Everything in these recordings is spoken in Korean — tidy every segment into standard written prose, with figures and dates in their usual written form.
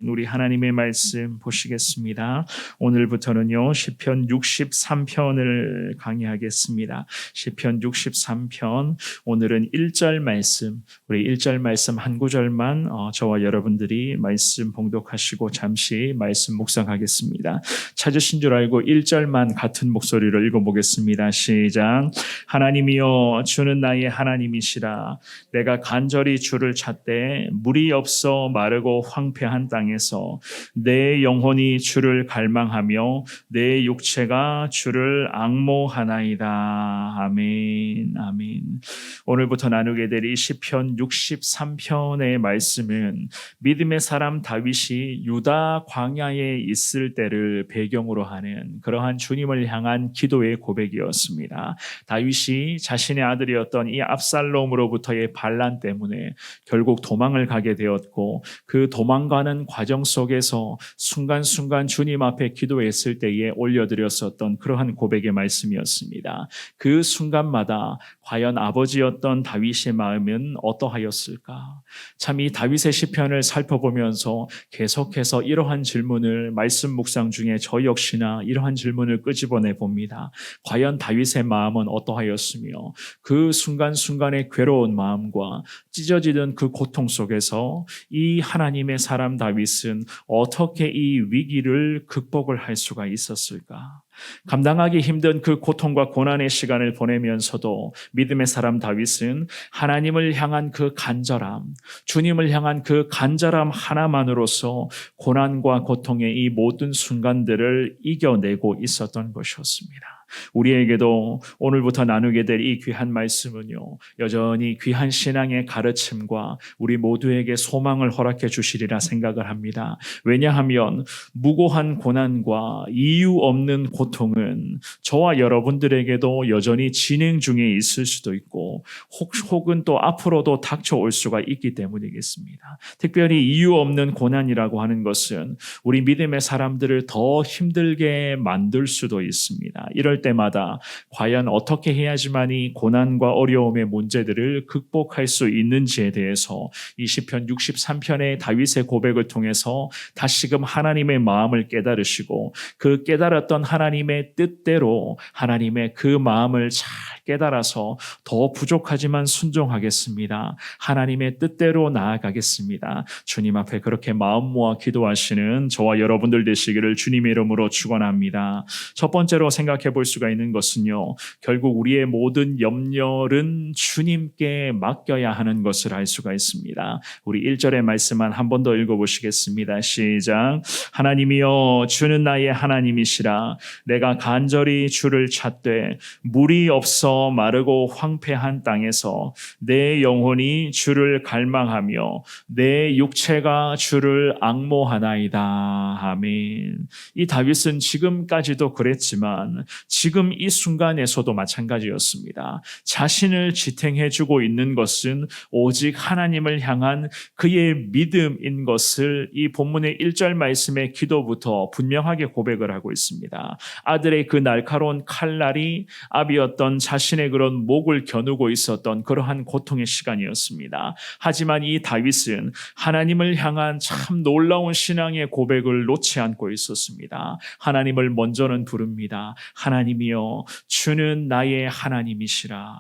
우리 하나님의 말씀 보시겠습니다. 오늘부터는요 시편 63편을 강의하겠습니다. 시편 63편 오늘은 1절 말씀, 우리 1절 말씀 한 구절만 저와 여러분들이 말씀 봉독하시고 잠시 말씀 묵상하겠습니다. 찾으신 줄 알고 1절만 같은 목소리로 읽어보겠습니다. 시작. 하나님이여 주는 나의 하나님이시라. 내가 간절히 주를 찾되 물이 없어 마르고 황폐한 땅 에서 내 영혼이 주를 갈망하며 내 육체가 주를 앙모하나이다. 아멘. 아멘. 오늘부터 나누게 될 이 시편 63편의 말씀은 믿음의 사람 다윗이 유다 광야에 있을 때를 배경으로 하는 그러한 주님을 향한 기도의 고백이었습니다. 다윗이 자신의 아들이었던 이 압살롬으로부터의 반란 때문에 결국 도망을 가게 되었고, 그 도망가는 과정 속에서 순간순간 주님 앞에 기도했을 때에 올려드렸었던 그러한 고백의 말씀이었습니다. 그 순간마다 과연 아버지였던 다윗의 마음은 어떠하였을까? 참 이 다윗의 시편을 살펴보면서 계속해서 이러한 질문을 말씀 묵상 중에 저 역시나 이러한 질문을 끄집어내 봅니다. 과연 다윗의 마음은 어떠하였으며 그 순간순간의 괴로운 마음과 찢어지던 그 고통 속에서 이 하나님의 사람 다윗은 어떻게 이 위기를 극복을 할 수가 있었을까? 감당하기 힘든 그 고통과 고난의 시간을 보내면서도 믿음의 사람 다윗은 하나님을 향한 그 간절함, 주님을 향한 그 간절함 하나만으로서 고난과 고통의 이 모든 순간들을 이겨내고 있었던 것이었습니다. 우리에게도 오늘부터 나누게 될 이 귀한 말씀은요, 여전히 귀한 신앙의 가르침과 우리 모두에게 소망을 허락해 주시리라 생각을 합니다. 왜냐하면 무고한 고난과 이유 없는 고통은 저와 여러분들에게도 여전히 진행 중에 있을 수도 있고 혹은 또 앞으로도 닥쳐올 수가 있기 때문이겠습니다. 특별히 이유 없는 고난이라고 하는 것은 우리 믿음의 사람들을 더 힘들게 만들 수도 있습니다. 이럴 때마다 과연 어떻게 해야지만 이 고난과 어려움의 문제들을 극복할 수 있는지에 대해서 이 시편 63편의 다윗의 고백을 통해서 다시금 하나님의 마음을 깨달으시고, 그 깨달았던 하나님의 뜻대로 하나님의 그 마음을 잘 깨달아서 더 부족하지만 순종하겠습니다. 하나님의 뜻대로 나아가겠습니다. 주님 앞에 그렇게 마음 모아 기도하시는 저와 여러분들 되시기를 주님의 이름으로 축원합니다. 첫 번째로 생각해 볼 수가 있는 것은요, 결국 우리의 모든 염려는 주님께 맡겨야 하는 것을 알 수가 있습니다. 우리 1절의 말씀만 한 번 더 읽어보시겠습니다. 시작. 하나님이여 주는 나의 하나님이시라. 내가 간절히 주를 찾되 물이 없어 마르고 황폐한 땅에서 내 영혼이 주를 갈망하며 내 육체가 주를 앙모하나이다. 아멘. 이 다윗은 지금까지도 그랬지만 지금 이 순간에서도 마찬가지였습니다. 자신을 지탱해주고 있는 것은 오직 하나님을 향한 그의 믿음인 것을 이 본문의 1절 말씀의 기도부터 분명하게 고백을 하고 있습니다. 아들의 그 날카로운 칼날이 아비였던 자신의 그런 목을 겨누고 있었던 그러한 고통의 시간이었습니다. 하지만 이 다윗은 하나님을 향한 참 놀라운 신앙의 고백을 놓지 않고 있었습니다. 하나님을 먼저는 부릅니다. 하나님이여 주는 나의 하나님이시라.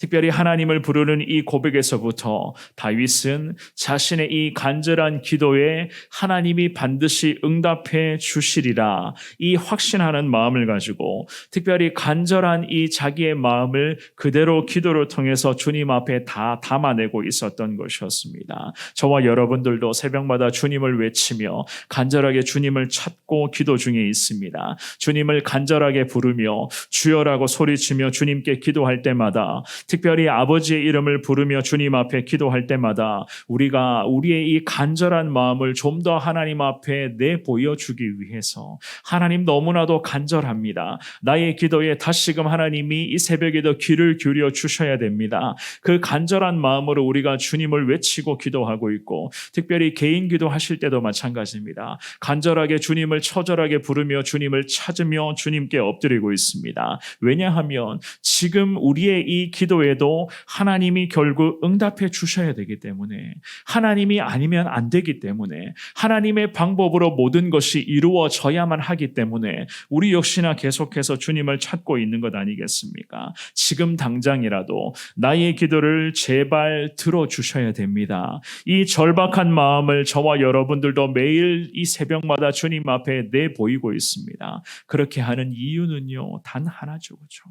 특별히 하나님을 부르는 이 고백에서부터 다윗은 자신의 이 간절한 기도에 하나님이 반드시 응답해 주시리라, 이 확신하는 마음을 가지고 특별히 간절한 이 자기의 마음을 그대로 기도를 통해서 주님 앞에 다 담아내고 있었던 것이었습니다. 저와 여러분들도 새벽마다 주님을 외치며 간절하게 주님을 찾고 기도 중에 있습니다. 주님을 간절하게 부르며 주여라고 소리치며 주님께 기도할 때마다, 특별히 아버지의 이름을 부르며 주님 앞에 기도할 때마다 우리가 우리의 이 간절한 마음을 좀 더 하나님 앞에 내보여주기 위해서, 하나님 너무나도 간절합니다. 나의 기도에 다시금 하나님이 이 새벽에도 귀를 기울여 주셔야 됩니다. 그 간절한 마음으로 우리가 주님을 외치고 기도하고 있고, 특별히 개인 기도하실 때도 마찬가지입니다. 간절하게 주님을 처절하게 부르며 주님을 찾으며 주님께 엎드리고 있습니다. 왜냐하면 지금 우리의 이 기도 기도에도 하나님이 결국 응답해 주셔야 되기 때문에, 하나님이 아니면 안 되기 때문에, 하나님의 방법으로 모든 것이 이루어져야만 하기 때문에 우리 역시나 계속해서 주님을 찾고 있는 것 아니겠습니까? 지금 당장이라도 나의 기도를 제발 들어주셔야 됩니다. 이 절박한 마음을 저와 여러분들도 매일 이 새벽마다 주님 앞에 내보이고 있습니다. 그렇게 하는 이유는요, 단 하나죠. 그렇죠?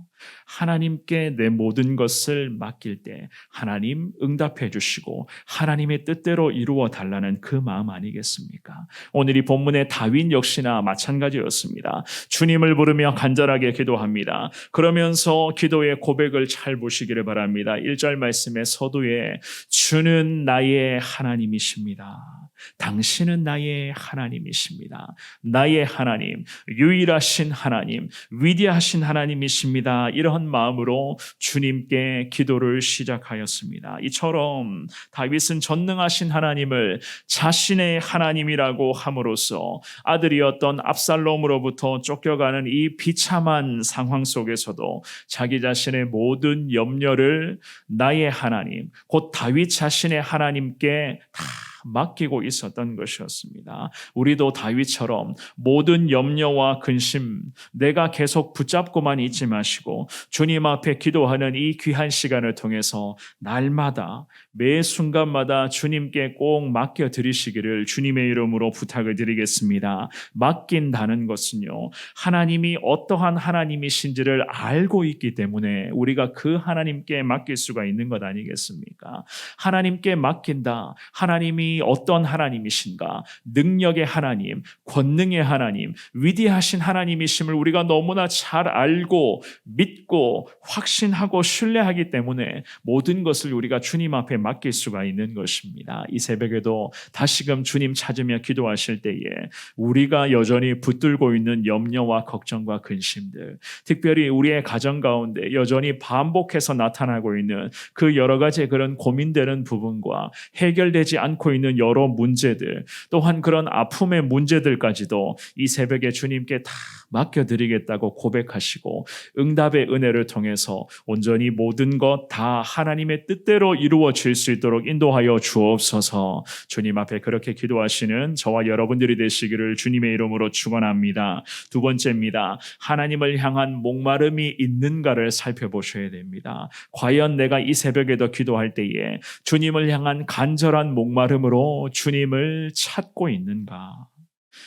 하나님께 내 모든 것을 맡길 때 하나님 응답해 주시고 하나님의 뜻대로 이루어 달라는 그 마음 아니겠습니까? 오늘 이 본문의 다윗 역시나 마찬가지였습니다. 주님을 부르며 간절하게 기도합니다. 그러면서 기도의 고백을 잘 보시기를 바랍니다. 1절 말씀의 서두에 주는 나의 하나님이십니다. 당신은 나의 하나님이십니다. 나의 하나님, 유일하신 하나님, 위대하신 하나님이십니다. 이러한 마음으로 주님께 기도를 시작하였습니다. 이처럼 다윗은 전능하신 하나님을 자신의 하나님이라고 함으로써 아들이었던 압살롬으로부터 쫓겨가는 이 비참한 상황 속에서도 자기 자신의 모든 염려를 나의 하나님, 곧 다윗 자신의 하나님께 다 맡기고 있었던 것이었습니다. 우리도 다윗처럼 모든 염려와 근심 내가 계속 붙잡고만 있지 마시고 주님 앞에 기도하는 이 귀한 시간을 통해서 날마다 매 순간마다 주님께 꼭 맡겨드리시기를 주님의 이름으로 부탁을 드리겠습니다. 맡긴다는 것은요, 하나님이 어떠한 하나님이신지를 알고 있기 때문에 우리가 그 하나님께 맡길 수가 있는 것 아니겠습니까? 하나님께 맡긴다. 하나님이 어떤 하나님이신가? 능력의 하나님, 권능의 하나님, 위대하신 하나님이심을 우리가 너무나 잘 알고 믿고 확신하고 신뢰하기 때문에 모든 것을 우리가 주님 앞에 맡길 수가 있는 것입니다. 이 새벽에도 다시금 주님 찾으며 기도하실 때에 우리가 여전히 붙들고 있는 염려와 걱정과 근심들, 특별히 우리의 가정 가운데 여전히 반복해서 나타나고 있는 그 여러 가지 그런 고민되는 부분과 해결되지 않고 있는 여러 문제들, 또한 그런 아픔의 문제들까지도 이 새벽에 주님께 다 맡겨드리겠다고 고백하시고 응답의 은혜를 통해서 온전히 모든 것 다 하나님의 뜻대로 이루어질 수 있도록 인도하여 주옵소서. 주님 앞에 그렇게 기도하시는 저와 여러분들이 되시기를 주님의 이름으로 축원합니다. 두 번째입니다. 하나님을 향한 목마름이 있는가를 살펴보셔야 됩니다. 과연 내가 이 새벽에도 기도할 때에 주님을 향한 간절한 목마름으로 주님을 찾고 있는가?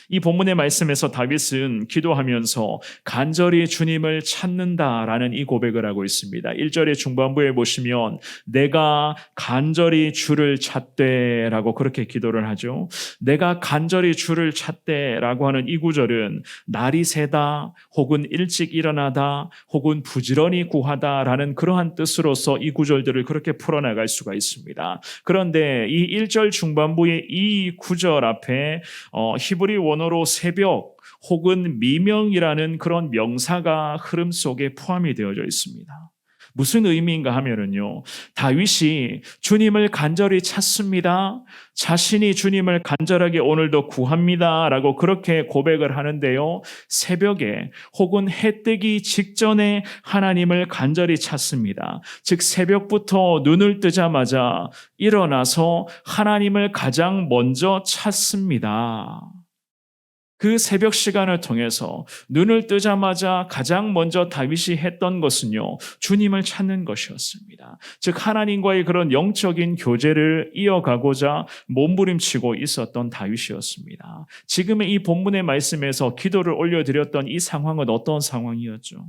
이 본문의 말씀에서 다윗은 기도하면서 간절히 주님을 찾는다라는 이 고백을 하고 있습니다. 1절의 중반부에 보시면 내가 간절히 주를 찾되라고 그렇게 기도를 하죠. 내가 간절히 주를 찾되라고 하는 이 구절은 날이 새다 혹은 일찍 일어나다 혹은 부지런히 구하다라는 그러한 뜻으로서 이 구절들을 그렇게 풀어나갈 수가 있습니다. 그런데 이 1절 중반부의 이 구절 앞에 히브리 원어로 새벽 혹은 미명이라는 그런 명사가 흐름 속에 포함이 되어져 있습니다. 무슨 의미인가 하면은요, 다윗이 주님을 간절히 찾습니다. 자신이 주님을 간절하게 오늘도 구합니다. 라고 그렇게 고백을 하는데요, 새벽에 혹은 해 뜨기 직전에 하나님을 간절히 찾습니다. 즉 새벽부터 눈을 뜨자마자 일어나서 하나님을 가장 먼저 찾습니다. 그 새벽 시간을 통해서 눈을 뜨자마자 가장 먼저 다윗이 했던 것은요, 주님을 찾는 것이었습니다. 즉 하나님과의 그런 영적인 교제를 이어가고자 몸부림치고 있었던 다윗이었습니다. 지금의 이 본문의 말씀에서 기도를 올려드렸던 이 상황은 어떤 상황이었죠?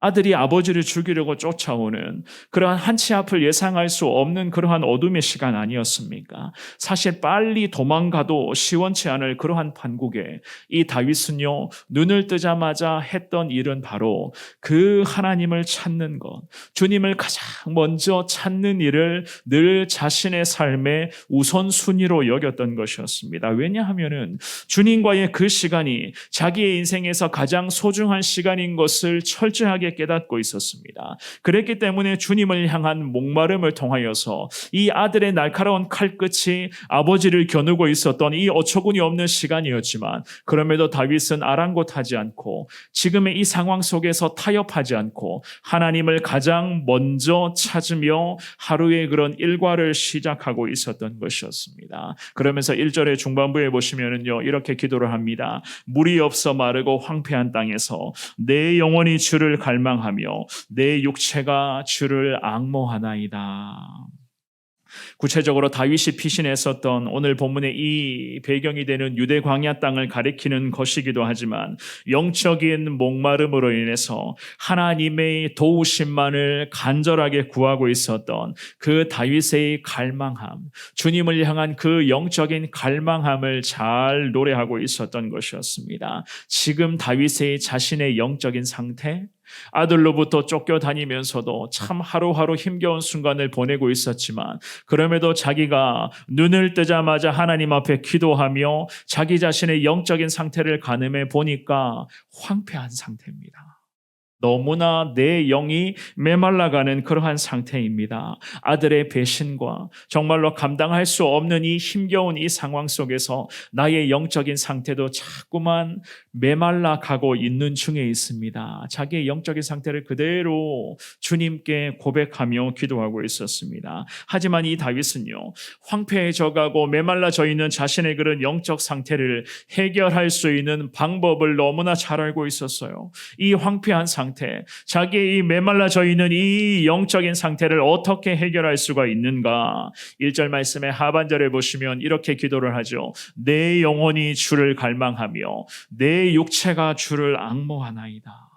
아들이 아버지를 죽이려고 쫓아오는 그러한 한치 앞을 예상할 수 없는 그러한 어둠의 시간 아니었습니까? 사실 빨리 도망가도 시원치 않을 그러한 판국에 이 다윗은요, 눈을 뜨자마자 했던 일은 바로 그 하나님을 찾는 것, 주님을 가장 먼저 찾는 일을 늘 자신의 삶의 우선순위로 여겼던 것이었습니다. 왜냐하면은 주님과의 그 시간이 자기의 인생에서 가장 소중한 시간인 것을 철저하게 확실하게 깨닫고 있었습니다. 그랬기 때문에 주님을 향한 목마름을 통하여서 이 아들의 날카로운 칼끝이 아버지를 겨누고 있었던 이 어처구니 없는 시간이었지만, 그럼에도 다윗은 아랑곳하지 않고 지금의 이 상황 속에서 타협하지 않고 하나님을 가장 먼저 찾으며 하루의 그런 일과를 시작하고 있었던 것이었습니다. 그러면서 1절의 중반부에 보시면은요, 이렇게 기도를 합니다. 물이 없어 마르고 황폐한 땅에서 내 영혼이 주를 갈망하며 내 육체가 주를 앙모하나이다. 구체적으로 다윗이 피신했었던 오늘 본문의 이 배경이 되는 유대 광야 땅을 가리키는 것이기도 하지만, 영적인 목마름으로 인해서 하나님의 도우심만을 간절하게 구하고 있었던 그 다윗의 갈망함, 주님을 향한 그 영적인 갈망함을 잘 노래하고 있었던 것이었습니다. 지금 다윗의 자신의 영적인 상태, 아들로부터 쫓겨다니면서도 참 하루하루 힘겨운 순간을 보내고 있었지만, 그럼에도 자기가 눈을 뜨자마자 하나님 앞에 기도하며 자기 자신의 영적인 상태를 가늠해 보니까 황폐한 상태입니다. 너무나 내 영이 메말라가는 그러한 상태입니다. 아들의 배신과 정말로 감당할 수 없는 이 힘겨운 이 상황 속에서 나의 영적인 상태도 자꾸만 메말라가고 있는 중에 있습니다. 자기의 영적인 상태를 그대로 주님께 고백하며 기도하고 있었습니다. 하지만 이 다윗은요, 황폐해져가고 메말라져 있는 자신의 그런 영적 상태를 해결할 수 있는 방법을 너무나 잘 알고 있었어요. 이 황폐한 상태, 자기의 이 메말라져 있는 이 영적인 상태를 어떻게 해결할 수가 있는가? 1절 말씀의 하반절에 보시면 이렇게 기도를 하죠. 내 영혼이 주를 갈망하며 내 육체가 주를 앙모하나이다.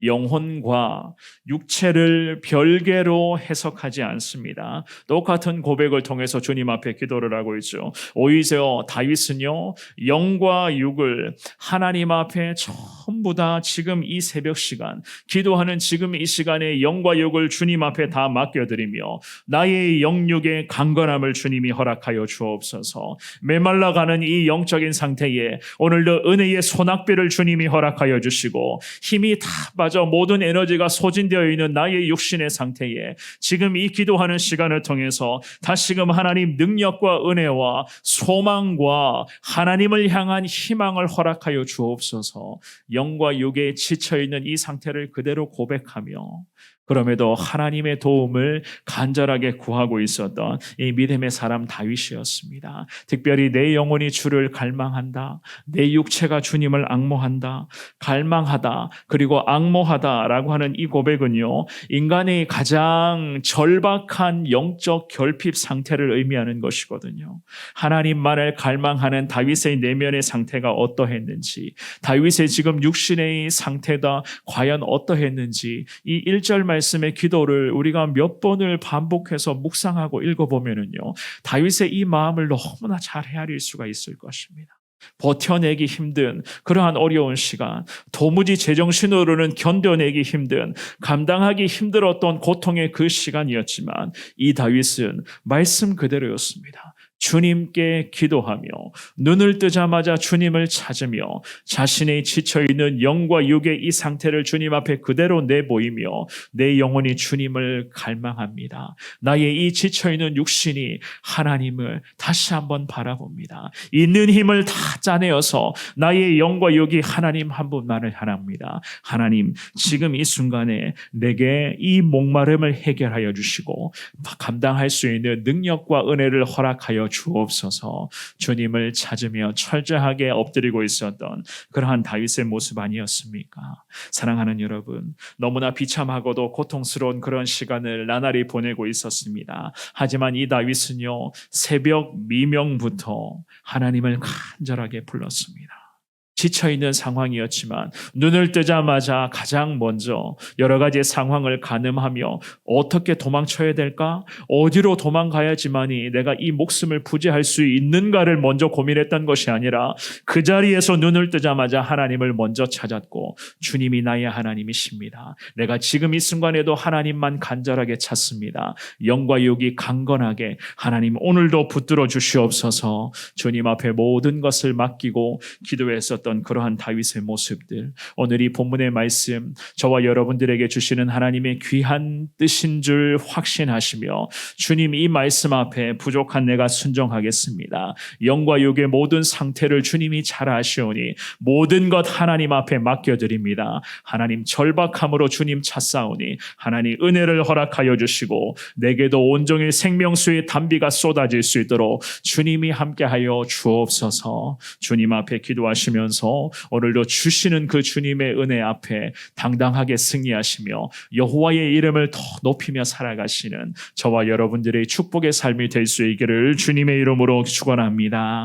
영혼과 육체를 별개로 해석하지 않습니다. 똑같은 고백을 통해서 주님 앞에 기도를 하고 있죠. 오히려 다윗은요, 영과 육을 하나님 앞에 전부 다 지금 이 새벽 시간, 기도하는 지금 이 시간에 영과 육을 주님 앞에 다 맡겨드리며 나의 영육의 강건함을 주님이 허락하여 주옵소서. 메말라가는 이 영적인 상태에 오늘도 은혜의 소낙비를 주님이 허락하여 주시고, 힘이 다 빠져 모든 에너지가 소진되어 있는 나의 육신의 상태에 지금 이 기도하는 시간을 통해서 다시금 하나님 능력과 은혜와 소망과 하나님을 향한 희망을 허락하여 주옵소서. 영과 육에 지쳐있는 이 상태를 그대로 고백하며 그럼에도 하나님의 도움을 간절하게 구하고 있었던 이 믿음의 사람 다윗이었습니다. 특별히 내 영혼이 주를 갈망한다, 내 육체가 주님을 앙모한다, 갈망하다 그리고 앙모하다라고 하는 이 고백은요, 인간의 가장 절박한 영적 결핍 상태를 의미하는 것이거든요. 하나님만을 갈망하는 다윗의 내면의 상태가 어떠했는지, 다윗의 지금 육신의 상태가 과연 어떠했는지, 이 1절 말씀의 기도를 우리가 몇 번을 반복해서 묵상하고 읽어보면은요, 다윗의 이 마음을 너무나 잘 헤아릴 수가 있을 것입니다. 버텨내기 힘든 그러한 어려운 시간, 도무지 제정신으로는 견뎌내기 힘든, 감당하기 힘들었던 고통의 그 시간이었지만 이 다윗은 말씀 그대로였습니다. 주님께 기도하며 눈을 뜨자마자 주님을 찾으며 자신의 지쳐있는 영과 육의 이 상태를 주님 앞에 그대로 내보이며 내 영혼이 주님을 갈망합니다. 나의 이 지쳐있는 육신이 하나님을 다시 한번 바라봅니다. 있는 힘을 다 짜내어서 나의 영과 육이 하나님 한 분만을 향합니다. 하나님, 지금 이 순간에 내게 이 목마름을 해결하여 주시고 감당할 수 있는 능력과 은혜를 허락하여 주옵소서. 주님을 찾으며 철저하게 엎드리고 있었던 그러한 다윗의 모습 아니었습니까? 사랑하는 여러분, 너무나 비참하고도 고통스러운 그런 시간을 나날이 보내고 있었습니다. 하지만 이 다윗은요, 새벽 미명부터 하나님을 간절하게 불렀습니다. 지쳐있는 상황이었지만 눈을 뜨자마자 가장 먼저 여러 가지 상황을 가늠하며 어떻게 도망쳐야 될까? 어디로 도망가야지만이 내가 이 목숨을 부지할 수 있는가를 먼저 고민했던 것이 아니라 그 자리에서 눈을 뜨자마자 하나님을 먼저 찾았고, 주님이 나의 하나님이십니다. 내가 지금 이 순간에도 하나님만 간절하게 찾습니다. 영과 육이 강건하게 하나님 오늘도 붙들어 주시옵소서. 주님 앞에 모든 것을 맡기고 기도했었던 있었던 그러한 다윗의 모습들, 오늘 이 본문의 말씀 저와 여러분들에게 주시는 하나님의 귀한 뜻인 줄 확신하시며 주님 이 말씀 앞에 부족한 내가 순종하겠습니다. 영과 육의 모든 상태를 주님이 잘 아시오니 모든 것 하나님 앞에 맡겨드립니다. 하나님 절박함으로 주님 찾사오니 하나님 은혜를 허락하여 주시고 내게도 온종일 생명수의 담비가 쏟아질 수 있도록 주님이 함께하여 주옵소서. 주님 앞에 기도하시면서 오늘도 주시는 그 주님의 은혜 앞에 당당하게 승리하시며 여호와의 이름을 더 높이며 살아가시는 저와 여러분들의 축복의 삶이 될 수 있기를 주님의 이름으로 축원합니다.